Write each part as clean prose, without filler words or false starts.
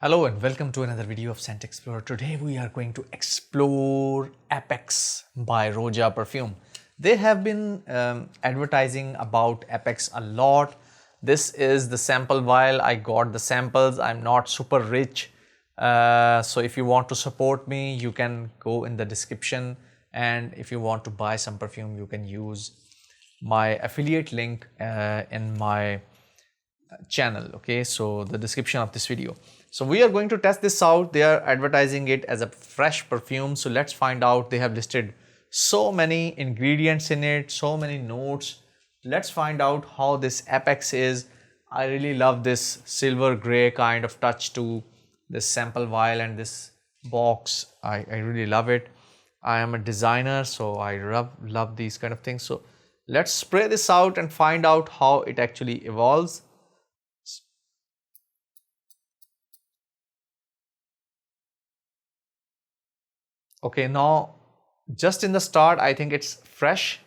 Hello and welcome to another video of Scent Explorer. Today we are going to explore Apex by Roja Perfume. They have been advertising about Apex a lot. This is the sample vial. I got the samples. I'm not super rich. So if you want to support me, you can go in the description. And if you want to buy some perfume, you can use my affiliate link in my channel. Okay, so the description of this video. So we are going to test this out. They are advertising it as a fresh perfume. So let's find out. They have listed so many ingredients in it, so many notes. Let's find out how this Apex is. I really love this silver gray kind of touch to this sample vial and this box. I really love it. I am a designer, so I love these kind of things. So let's spray this out and find out how it actually evolves. Okay, now just in the start, I think it's fresh,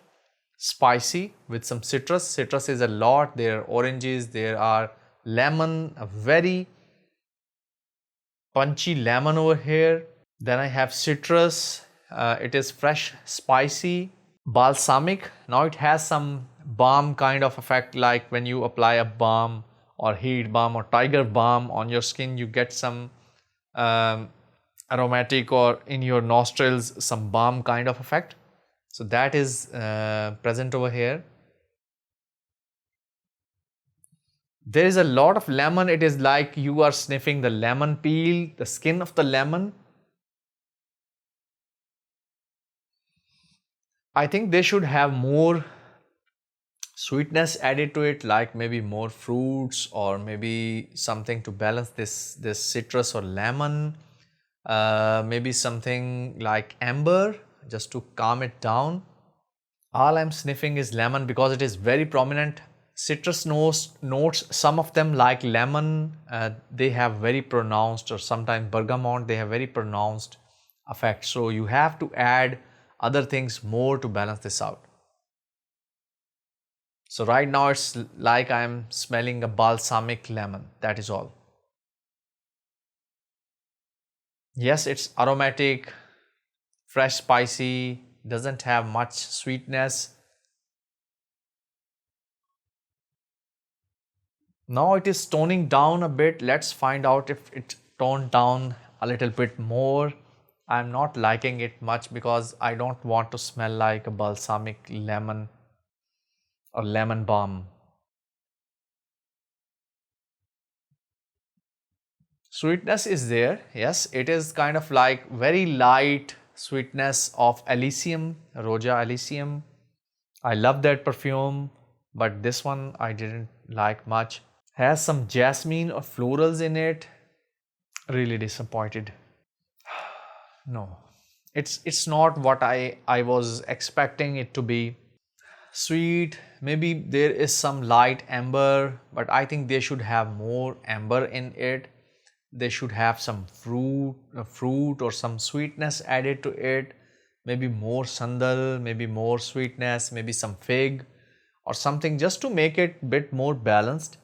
spicy with some citrus. Citrus is a lot. There are oranges, there are lemon, a very punchy lemon over here. Then I have citrus. It is fresh, spicy, balsamic. Now it has some balm kind of effect, like when you apply a balm or heat balm or tiger balm on your skin, you get some aromatic, or in your nostrils some balm kind of effect. So that is present over here. There is a lot of lemon. It is like you are sniffing the lemon peel, the skin of the lemon. I think they should have more sweetness added to it, like maybe more fruits or maybe something to balance this citrus or lemon. Maybe something like amber just to calm it down. All I'm sniffing is lemon because it is very prominent. Citrus notes, some of them like lemon, they have very pronounced, or sometimes bergamot, they have very pronounced effect. So you have to add other things more to balance this out. So right now it's like I'm smelling a balsamic lemon, that is all. Yes, it's aromatic, fresh, spicy, doesn't have much sweetness. Now it is toning down a bit. Let's find out if it toned down a little bit more. I'm not liking it much because I don't want to smell like a balsamic lemon or lemon balm. Sweetness is there. Yes, it is kind of like very light sweetness of Elysium, Roja Elysium. I love that perfume, but this one I didn't like much. Has some jasmine or florals in it. Really disappointed. No, it's not what I was expecting it to be. Sweet, maybe there is some light amber, but I think they should have more amber in it. They should have some fruit or some sweetness added to it. Maybe more sandal, maybe more sweetness, maybe some fig or something, just to make it bit more balanced.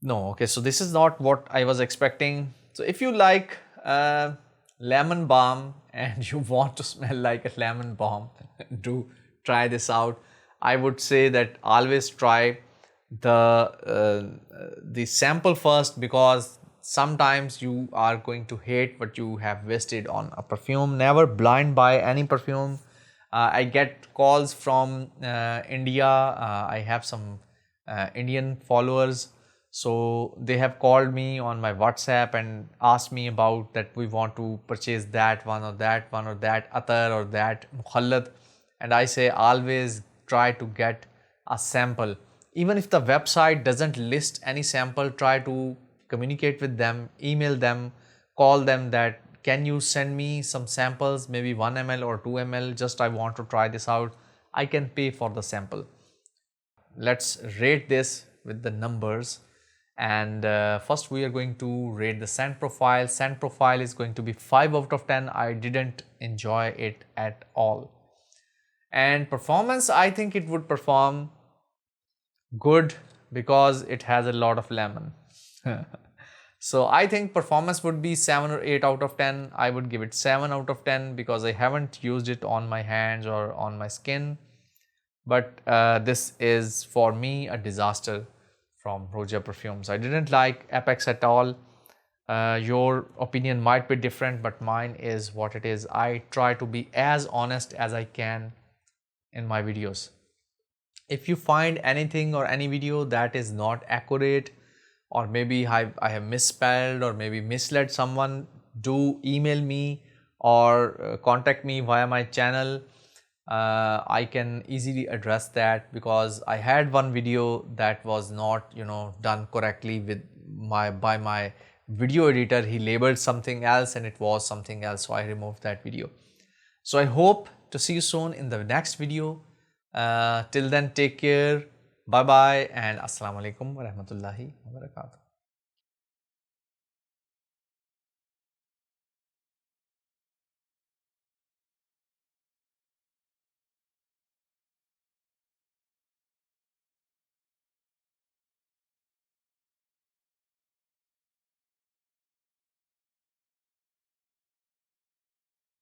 No, okay, so this is not what I was expecting. So if you like lemon balm and you want to smell like a lemon balm, do try this out. I would say that always try the sample first, because sometimes you are going to hate what you have wasted on a perfume. Never blind buy any perfume. I get calls from India. I have some Indian followers. So they have called me on my WhatsApp and asked me about that we want to purchase that one or that one or that atar or that mukhallad. And I say always try to get a sample. Even if the website doesn't list any sample, try to communicate with them, email them, call them that can you send me some samples, maybe 1 ml or 2 ml, just I want to try this out. I can pay for the sample. Let's rate this with the numbers. And first we are going to rate the scent profile. Scent profile is going to be 5 out of 10. I didn't enjoy it at all. And performance, I think it would perform good because it has a lot of lemon. So I think performance would be 7 or 8 out of 10. I would give it 7 out of 10 because I haven't used it on my hands or on my skin. But this is for me a disaster from Roja Perfumes. I didn't like Apex at all. Your opinion might be different, but mine is what it is. I try to be as honest as I can in my videos. If you find anything or any video that is not accurate, or maybe I have misspelled or maybe misled someone, do email me or contact me via my channel. I can easily address that, because I had one video that was not done correctly with by my video editor. He labeled something else and it was something else, so I removed that video. So I hope to see you soon in the next video. Till then, take care, bye bye, and assalamu alaikum wa rahmatullahi wa barakatuh.